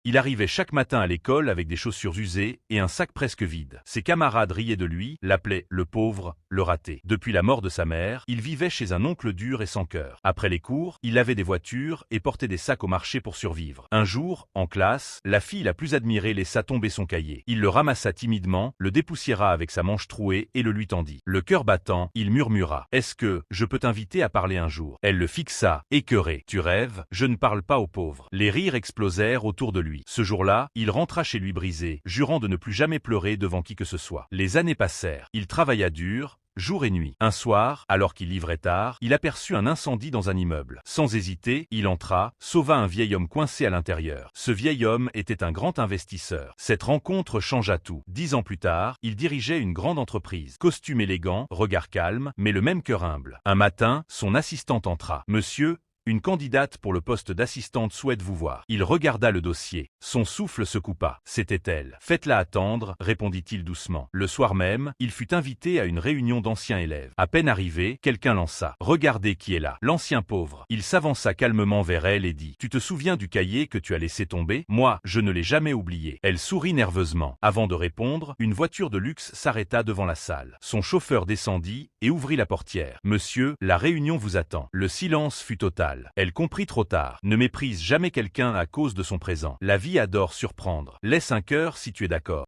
Il arrivait chaque matin à l'école avec des chaussures usées et un sac presque vide. Ses camarades riaient de lui, l'appelaient le pauvre, le raté. Depuis la mort de sa mère, il vivait chez un oncle dur et sans cœur. Après les cours, il lavait des voitures et portait des sacs au marché pour survivre. Un jour, en classe, la fille la plus admirée laissa tomber son cahier. Il le ramassa timidement, le dépoussiéra avec sa manche trouée et le lui tendit. Le cœur battant, il murmura: « Est-ce que je peux t'inviter à parler un jour ?» Elle le fixa, écœurée. « Tu rêves, je ne parle pas aux pauvres. » Les rires explosèrent autour de lui. Ce jour-là, il rentra chez lui brisé, jurant de ne plus jamais pleurer devant qui que ce soit. Les années passèrent. Il travailla dur, jour et nuit. Un soir, alors qu'il livrait tard, il aperçut un incendie dans un immeuble. Sans hésiter, il entra, sauva un vieil homme coincé à l'intérieur. Ce vieil homme était un grand investisseur. Cette rencontre changea tout. 10 ans plus tard, il dirigeait une grande entreprise. Costume élégant, regard calme, mais le même cœur humble. Un matin, son assistante entra. « Monsieur, une candidate pour le poste d'assistante souhaite vous voir. » Il regarda le dossier. Son souffle se coupa. C'était elle. « Faites-la attendre, » répondit-il doucement. Le soir même, il fut invité à une réunion d'anciens élèves. À peine arrivé, quelqu'un lança: « Regardez qui est là. » L'ancien pauvre. Il s'avança calmement vers elle et dit: « Tu te souviens du cahier que tu as laissé tomber? Moi, je ne l'ai jamais oublié. » Elle sourit nerveusement. Avant de répondre, une voiture de luxe s'arrêta devant la salle. Son chauffeur descendit et ouvrit la portière. « Monsieur, la réunion vous attend. » Le silence fut total. Elle comprit trop tard. Ne méprise jamais quelqu'un à cause de son présent. La vie adore surprendre. Laisse un cœur si tu es d'accord.